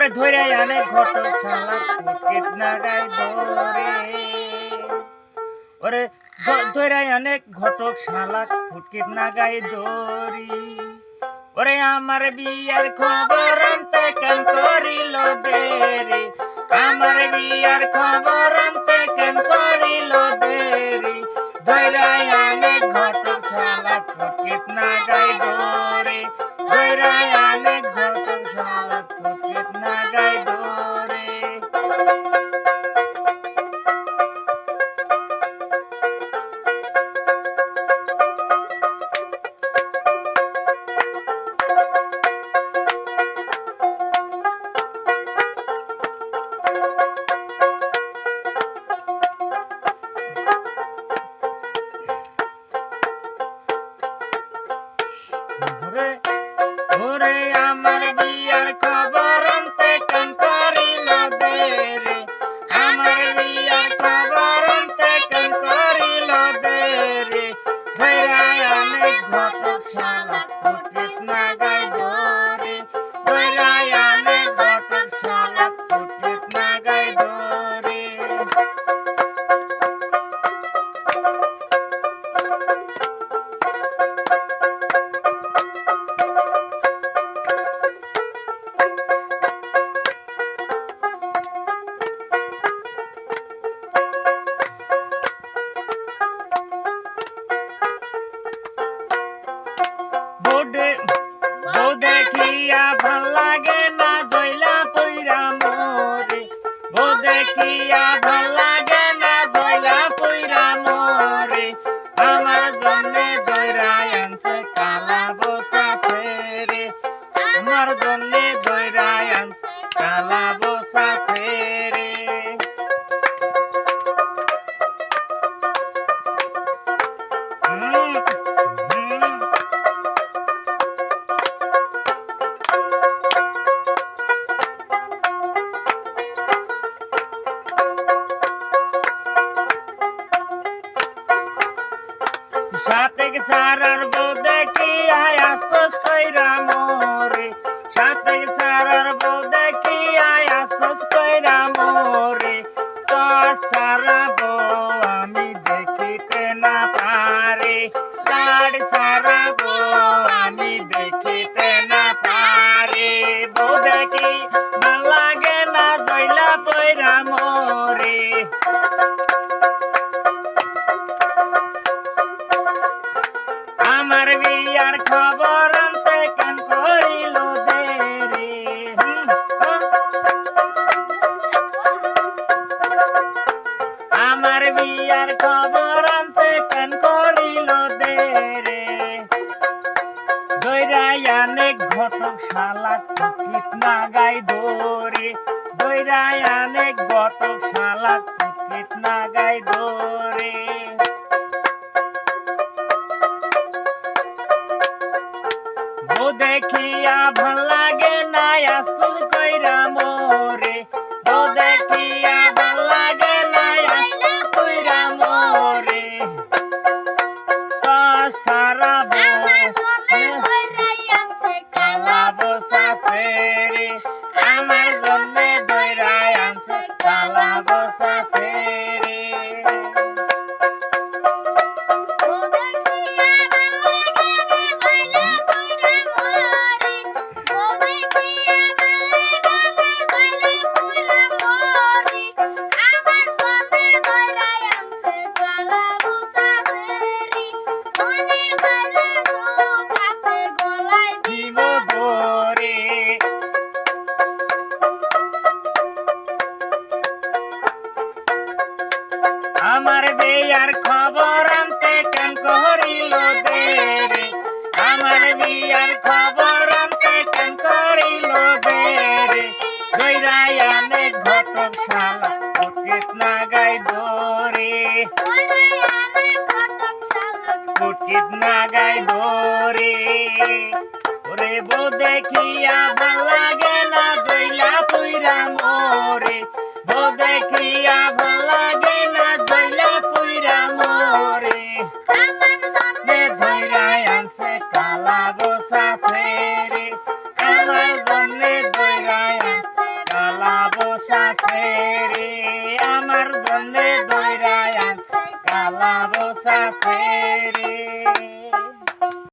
ওরে ধরে আনে ঘটক শালা ফুটকিত নাগাই ধরে ওরে ধরে আনে ঘটক শালা ফুটকিত নাগাই ধরি ওরে আমার বিয়ার খবর আনতে কেন করিল দেরি আমার বিয়ার খবর আনতে কেন করিল দেরি ধরে আনে ঘটক শালা ফুটকিত নাগাই ধরি ধরে আনে ঘটক শালা ফুটকিত নাগাই ধরি ওরে আমার বিয়ার খবর আনতে কেন করিল দেরি আমার বিয়ার খবর আনতে কেন করিল দেরি ধইরা আনে ঘটক শালা ফুটকিত নাগাই ধরি ধইরা আনে ঘটক শালা ফুটকিত নাগাই ধরি বউ দেখিয়া ভাল লাগে না জইলা পইরা মোরে বউ দেখিয়া ভাল লাগে না জইলা পইরা মোরে আমার জন্যে দইরা আনছে কালা বসা ছেড়ে আমার জন্যে দইরা আনছে কালা বসা ছেড়ে সাথে সারার বউ দেখিয়া আশপাশ কইরা মোরে সাথে সারার বউ দেখিয়া আশপাশ কইরা মোরে তো সারা বউ আমি দেখিতে না পারি লাড সারা বউ আমি দেখিতে না পারি বউ দেখি ভাল লাগে না জইলা পইরা মোরে আমার বিয়ার খবর আনতে কেন করিল দেরি আমার বিয়ার খবর আনতে কেন করিল দেরি ধইরা আনে ঘটক শালা ফুটকিত নাগাই ধরি ধইরা আনে ঘটক শালা ফুটকিত নাগাই ধরি বউ দেখিয়া ভাল লাগে না আশপাশ কইরা মোরে বউ দেখিয়া ভাল লাগে না আশপাশ কইরা মোরে তো সারা বউ কালা বসা ছেড়ে আমার জন্যে দইরা আনছে কালা বসা ছেড়ে আমার বিয়ার খবর আনতে কেন করিল দেরি আমার বিয়ার খবর আনতে কেন করিল দেরি ধইরা আনে ঘটক শালা ফুটকিত নাগাই ধরি ফুটকিত নাগাই ধরি ওরে বউ দেখিয়া ভাল লাগে না জইলা পইরা মোরে বউ দেখিয়া ভাল লাগে না জইলা পইরা মোরে ধইরা আনছে কালা বসা ছেড়ে আমার জন্যে ধইরা আনছে বসা রে আমার জন্য দইরা আছে কালা বসা রে